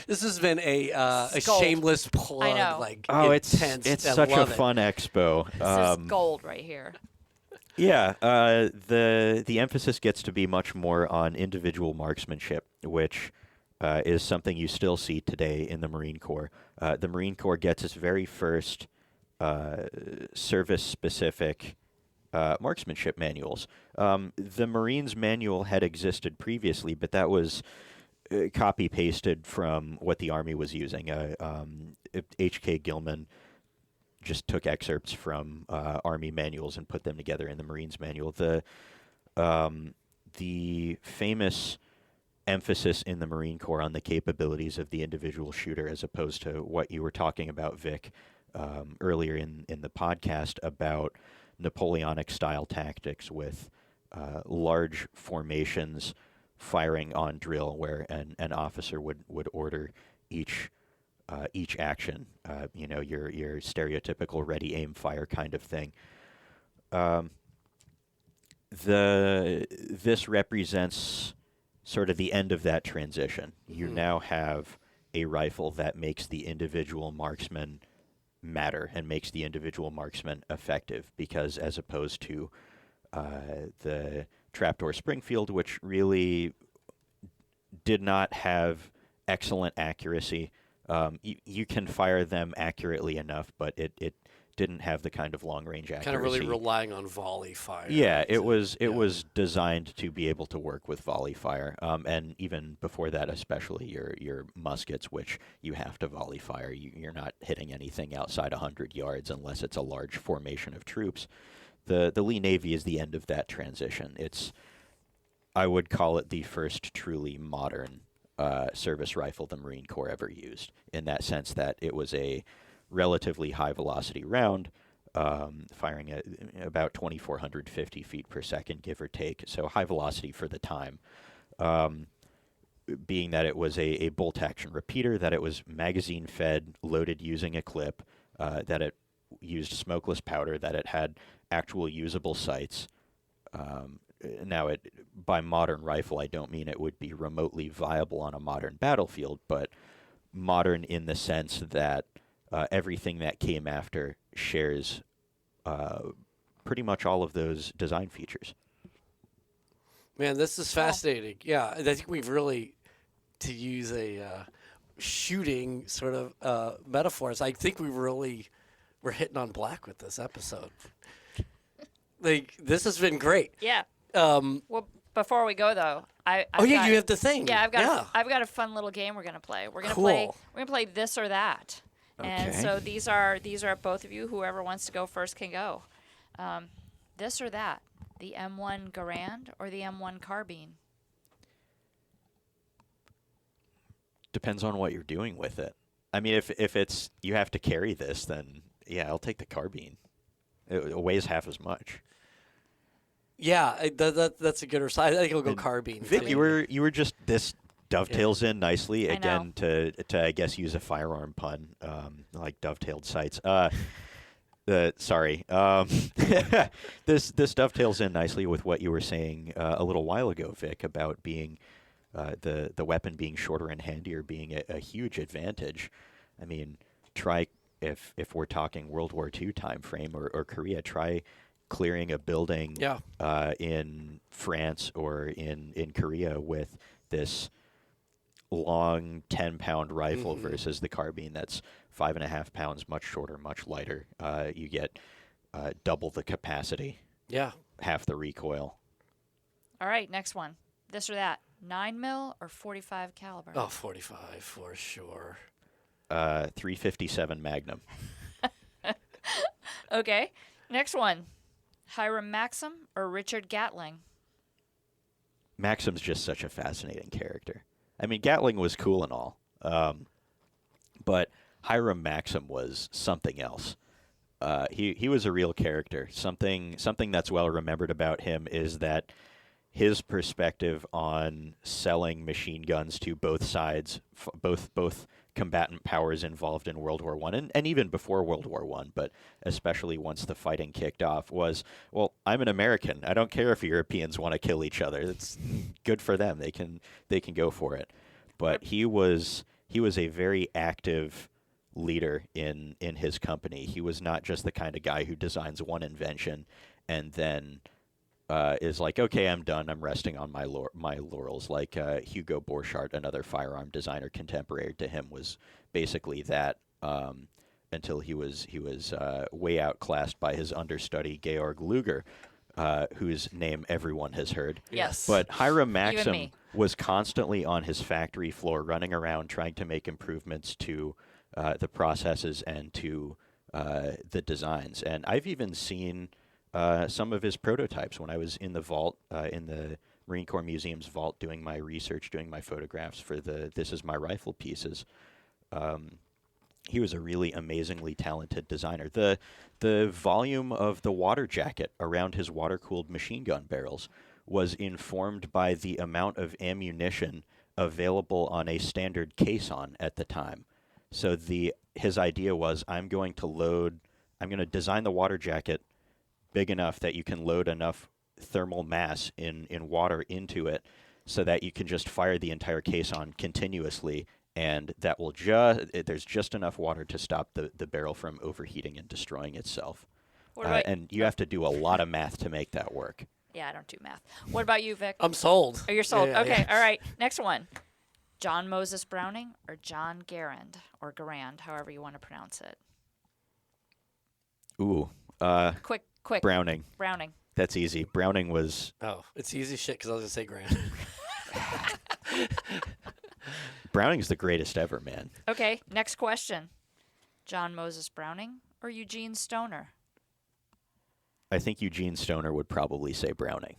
This has been a shameless plug. I know. Like, it's intense. I such a love it. fun expo. This is gold right here. Yeah, the emphasis gets to be much more on individual marksmanship, which is something you still see today in the Marine Corps. The Marine Corps gets its very first service-specific marksmanship manuals. The Marines manual had existed previously, but that was copy-pasted from what the Army was using. H.K. Gilman just took excerpts from Army manuals and put them together in the Marines manual. The famous emphasis in the Marine Corps on the capabilities of the individual shooter, as opposed to what you were talking about, Vic, earlier in the podcast about Napoleonic-style tactics with large formations firing on drill, where an officer would order each each action. Your stereotypical ready, aim, fire kind of thing. This represents sort of the end of that transition. You now have a rifle that makes the individual marksman matter and makes the individual marksman effective, because as opposed to the Trapdoor Springfield, which really did not have excellent accuracy. You can fire them accurately enough, but it didn't have the kind of long-range accuracy. Kind of really relying on volley fire. Yeah, it was designed to be able to work with volley fire, and even before that, especially your muskets, which you have to volley fire. You're not hitting anything outside 100 yards unless it's a large formation of troops. The Lee Navy is the end of that transition. I would call it the first truly modern service rifle the Marine Corps ever used, in that sense that it was a relatively high-velocity round, firing at about 2,450 feet per second, give or take, so high velocity for the time. Being that it was a bolt-action repeater, that it was magazine-fed, loaded using a clip, that it used smokeless powder, that it had actual usable sights. Now, by modern rifle, I don't mean it would be remotely viable on a modern battlefield, but modern in the sense that everything that came after shares pretty much all of those design features. Man, this is fascinating. Yeah, I think we've really, to use a shooting sort of metaphors, I think we're hitting on black with this episode. This has been great. Yeah. Well, before we go though, you have the thing. Yeah, I've got a fun little game we're gonna play. We're gonna play this or that. Okay. And so these are both of you. Whoever wants to go first can go. This or that, the M1 Garand or the M1 carbine? Depends on what you're doing with it. I mean, if it's you have to carry this, then yeah, I'll take the carbine. It weighs half as much. Yeah, that's a good response. I think I'll go carbine. Vic, you were just this dovetails in nicely again to I guess use a firearm pun, like dovetailed sights. Sorry. This dovetails in nicely with what you were saying a little while ago, Vic, about being the weapon being shorter and handier being a huge advantage. I mean, try if we're talking World War II time frame or Korea, try clearing a building in France or in Korea with this long 10-pound rifle versus the carbine that's 5.5 pounds, much shorter, much lighter. You get double the capacity. Yeah. Half the recoil. All right, next one. This or that, 9mm or .45 caliber? Oh, 45 for sure. 357 Magnum. Okay, next one. Hiram Maxim or Richard Gatling? Maxim's just such a fascinating character. I mean, Gatling was cool and all, but Hiram Maxim was something else. He was a real character. Something that's well remembered about him is that his perspective on selling machine guns to both sides, both combatant powers involved in World War I, and even before World War I, but especially once the fighting kicked off, was, well, I'm an American. I don't care if Europeans want to kill each other. It's good for them. They can go for it. But he was a very active leader in his company. He was not just the kind of guy who designs one invention and then is like, okay, I'm done. I'm resting on my laurels. Like Hugo Borchardt, another firearm designer contemporary to him, was basically that until he was way outclassed by his understudy Georg Luger, whose name everyone has heard. Yes. But Hiram Maxim was constantly on his factory floor, running around trying to make improvements to the processes and to the designs. And I've even seen some of his prototypes when I was in the vault, in the Marine Corps Museum's vault, doing my research, doing my photographs for the This Is My Rifle pieces. He was a really amazingly talented designer. The volume of the water jacket around his water-cooled machine gun barrels was informed by the amount of ammunition available on a standard caisson at the time. So his idea was, I'm going to design the water jacket big enough that you can load enough thermal mass in water into it so that you can just fire the entire case on continuously, and that will there's just enough water to stop the barrel from overheating and destroying itself. And you have to do a lot of math to make that work. Yeah, I don't do math. What about you, Vic? I'm sold. Oh, you're sold. Yeah, okay, yeah. all right. Next one. John Moses Browning or John Garand, or Garand, however you want to pronounce it. Ooh. Quick. Browning. Browning. That's easy. Browning was... Oh, it's easy shit because I was going to say Grant. Browning's the greatest ever, man. Okay, next question. John Moses Browning or Eugene Stoner? I think Eugene Stoner would probably say Browning.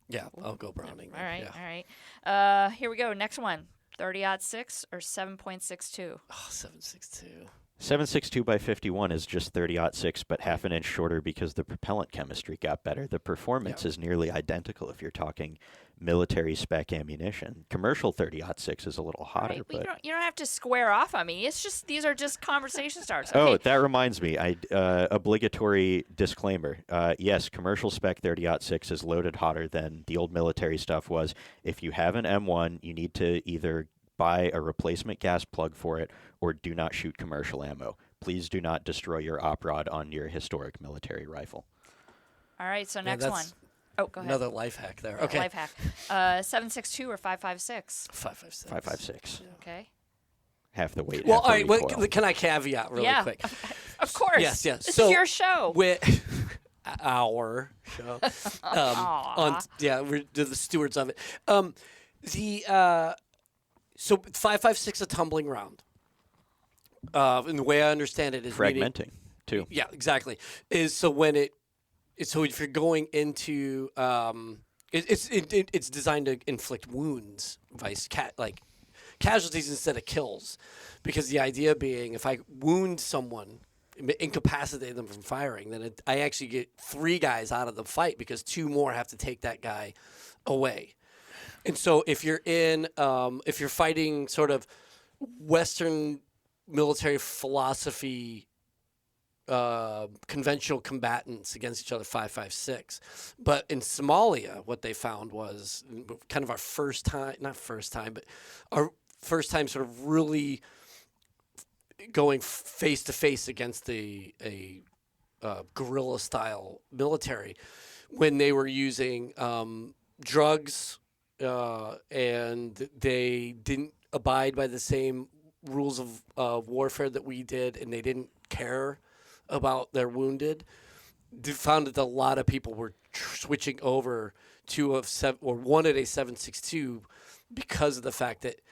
Yeah, I'll go Browning. All right, yeah. all right. Here we go. Next one. 30-06 or 7.62? Oh, 7.62. 7.62 by 51 is just 30-06, but half an inch shorter because the propellant chemistry got better. The performance is nearly identical if you're talking military spec ammunition. Commercial 30-06 is a little hotter. Right, but you don't have to square off on me. It's just these are just conversation starters. Okay. Oh, that reminds me. Obligatory disclaimer. Yes, commercial spec 30-06 is loaded hotter than the old military stuff was. If you have an M1, you need to either buy a replacement gas plug for it or do not shoot commercial ammo. Please do not destroy your op rod on your historic military rifle. All right, so next one. Oh, go ahead. Another life hack there. Okay. Life hack. 7.62 or 5.56? 5.56. 5.56. Yeah. Okay. Half the weight. Well, half all the right. recoil. Well, can I caveat really quick? Of course. Yes. This So is your show. Our show. We're the stewards of it. So 5.56 a tumbling round. And the way I understand it is fragmenting too. Yeah, exactly. Is so when so if you're going into it's designed to inflict wounds, casualties instead of kills, because the idea being if I wound someone, incapacitate them from firing, then I actually get 3 guys out of the fight because 2 more have to take that guy away. And so if you're fighting sort of Western military philosophy, conventional combatants against each other, 5.56. But in Somalia, what they found was kind of our first time sort of really going face to face against a guerrilla style military when they were using drugs. And they didn't abide by the same rules of warfare that we did, and they didn't care about their wounded. They found that a lot of people were switching over to wanted a 7.62 because of the fact that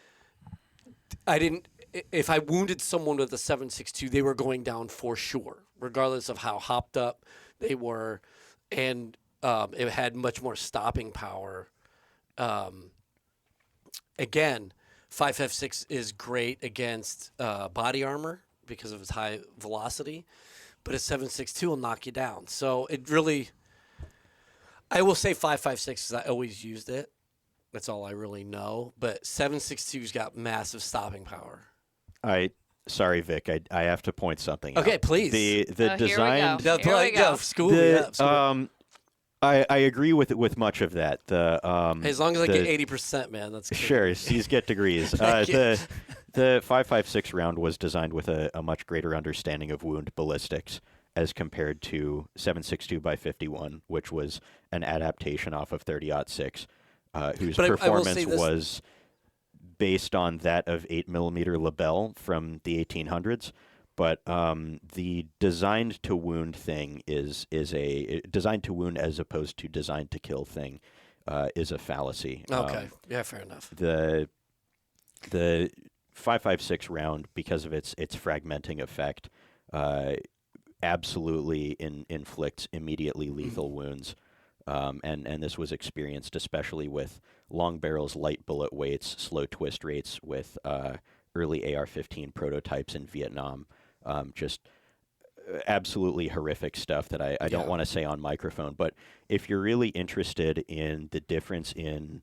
if I wounded someone with a 7.62, they were going down for sure, regardless of how hopped up they were, and it had much more stopping power. Again, 5.56 is great against body armor because of its high velocity, but a 7.62 will knock you down. So it really, I will say 5.56 because I always used it. That's all I really know. But 7.62's got massive stopping power. Sorry, Vic. I have to point something out. Okay, please. The Here design. we go. School me up. I agree with much of that. As long as I get 80%, man, that's good. Sure. C's get degrees. The 5.56 round was designed with a much greater understanding of wound ballistics as compared to 7.62 by 51, which was an adaptation off of 30-06, whose performance was based on that of 8mm Lebel from the 1800s. But the designed to wound thing is a designed to wound as opposed to designed to kill thing is a fallacy. Okay, yeah, fair enough. The 5.56 round, because of its fragmenting effect, absolutely inflicts immediately lethal wounds. And this was experienced especially with long barrels, light bullet weights, slow twist rates with early AR-15 prototypes in Vietnam. Just absolutely horrific stuff that I don't want to say on microphone. But if you're really interested in the difference in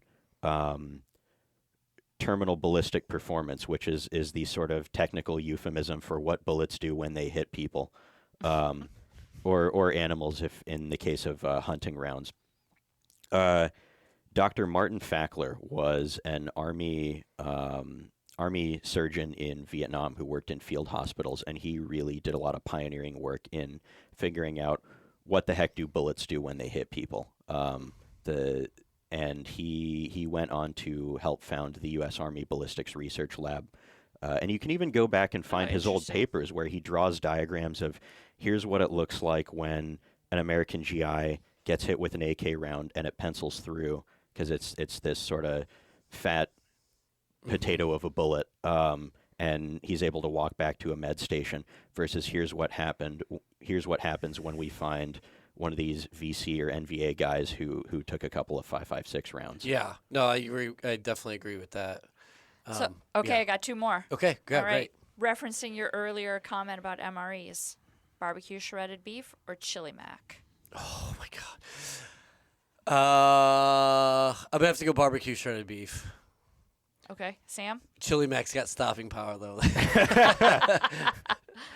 terminal ballistic performance, which is the sort of technical euphemism for what bullets do when they hit people, or animals, if in the case of hunting rounds. Dr. Martin Fackler was an Army surgeon in Vietnam who worked in field hospitals, and he really did a lot of pioneering work in figuring out what the heck do bullets do when they hit people. And he went on to help found the U.S. Army Ballistics Research Lab. And you can even go back and find his old papers where he draws diagrams of here's what it looks like when an American GI gets hit with an AK round and it pencils through, because it's this sort of fat potato of a bullet, and he's able to walk back to a med station, versus here's what happens when we find one of these VC or NVA guys who took a couple of 5.56 rounds. Yeah, no, I agree. I definitely agree with that. I got two more. Okay, All right. Great. Referencing your earlier comment about MREs, barbecue shredded beef or chili mac? Oh my God. I'm gonna have to go barbecue shredded beef. Okay, Sam? Chili Mac's got stopping power though.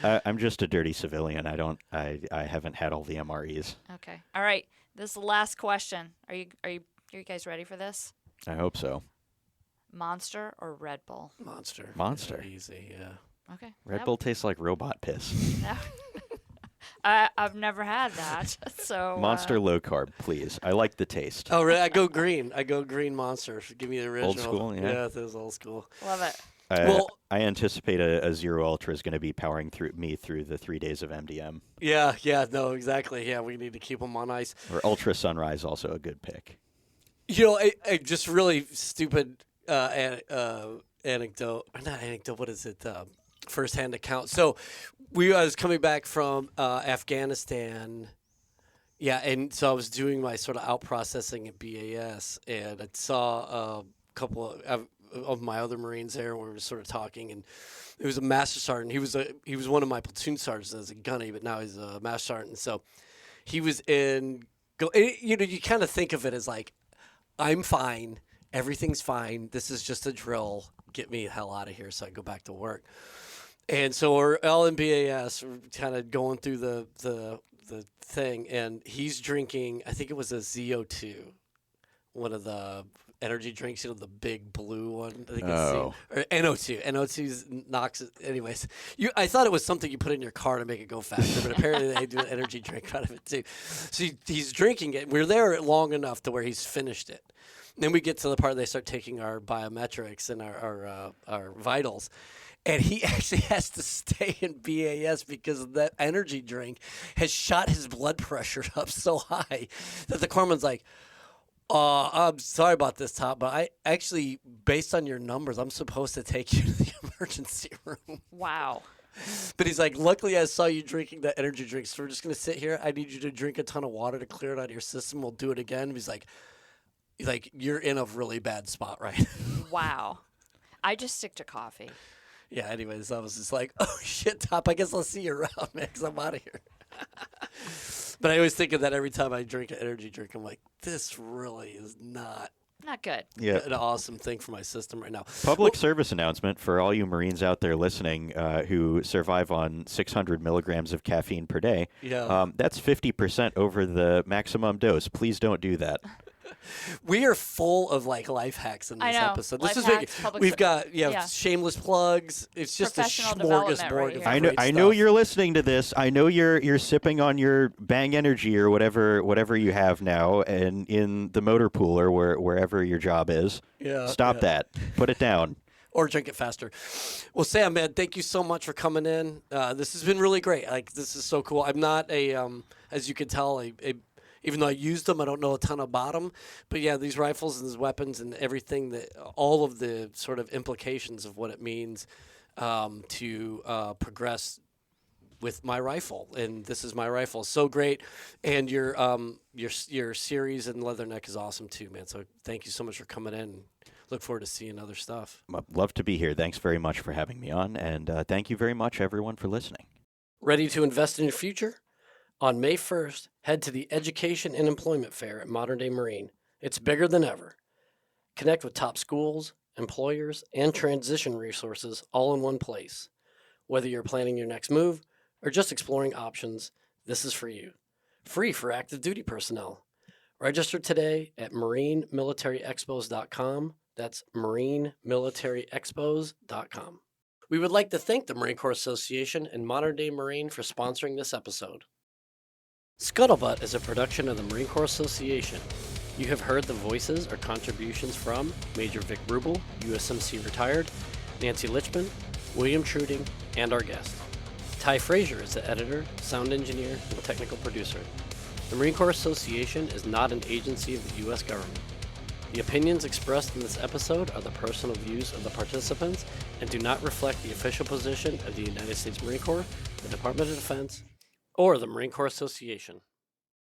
I'm just a dirty civilian. I haven't had all the MREs. Okay. All right. This is the last question. Are you guys ready for this? I hope so. Monster or Red Bull? Monster. Easy, yeah. Okay. Red Bull tastes like robot piss. I've never had that. So Monster low carb, please. I like the taste. Oh, really? I go green Monster. Give me the original. Old school, yeah. Yeah, it is old school. Love it. I anticipate a Zero Ultra is going to be powering through the 3 days of MDM. Yeah, no, exactly. Yeah, we need to keep them on ice. Or Ultra Sunrise, also a good pick. You know, I just really stupid anecdote. Not anecdote. What is it? First-hand account. So I was coming back from Afghanistan. Yeah, and so I was doing my sort of out processing at BAS, and I saw a couple of my other Marines there, and we were sort of talking, and it was a master sergeant. He was one of my platoon sergeants as a gunny, but now he's a master sergeant. And so he was you kind of think of it as like, I'm fine, everything's fine, this is just a drill, get me the hell out of here so I go back to work. And so we're all in BAS, we're kind of going through the thing, and he's drinking, I think it was a ZO2, one of the energy drinks, the big blue one. I think it's or NO2. NO2 knocks it. Anyways, I thought it was something you put in your car to make it go faster, but apparently they do an energy drink out of it too. So he's drinking it. We're there long enough to where he's finished it. And then we get to the part they start taking our biometrics and our vitals. And he actually has to stay in BAS because that energy drink has shot his blood pressure up so high that the corpsman's like, I'm sorry about this, Top, but I actually, based on your numbers, I'm supposed to take you to the emergency room. Wow. But he's like, luckily I saw you drinking that energy drink, so we're just going to sit here. I need you to drink a ton of water to clear it out of your system. We'll do it again. He's like, you're in a really bad spot right now. Wow. I just stick to coffee. Yeah, anyways, I was just like, oh, shit, Top, I guess I'll see you around, man, because I'm out of here. But I always think of that every time I drink an energy drink. I'm like, this really is not good. Yeah. An awesome thing for my system right now. Public service announcement for all you Marines out there listening who survive on 600 milligrams of caffeine per day. Yeah. That's 50% over the maximum dose. Please don't do that. We are full of life hacks in this episode. This is hacks, we've got shameless plugs. It's just a smorgasbord of great I know stuff. you're listening to this. I know you're sipping on your Bang Energy or whatever you have now, and in the motor pool or wherever your job is. Yeah. Stop that. Put it down. Or drink it faster. Well, Sam, man, thank you so much for coming in. This has been really great. This is so cool. I'm not as you can tell, even though I used them, I don't know a ton about them. But yeah, these rifles and these weapons and everything, all of the sort of implications of what it means to progress with my rifle. And this is my rifle. So great. And your series in Leatherneck is awesome too, man. So thank you so much for coming in. Look forward to seeing other stuff. Love to be here. Thanks very much for having me on. And thank you very much, everyone, for listening. Ready to invest in your future? On May 1st, head to the Education and Employment Fair at Modern Day Marine. It's bigger than ever. Connect with top schools, employers, and transition resources all in one place. Whether you're planning your next move or just exploring options, this is for you. Free for active duty personnel. Register today at marinemilitaryexpos.com. That's marinemilitaryexpos.com. We would like to thank the Marine Corps Association and Modern Day Marine for sponsoring this episode. Scuttlebutt is a production of the Marine Corps Association. You have heard the voices or contributions from Major Vic Rubel, USMC retired, Nancy Lichtman, William Truding, and our guest. Ty Frazier is the editor, sound engineer, and technical producer. The Marine Corps Association is not an agency of the U.S. government. The opinions expressed in this episode are the personal views of the participants and do not reflect the official position of the United States Marine Corps, the Department of Defense, or the Marine Corps Association.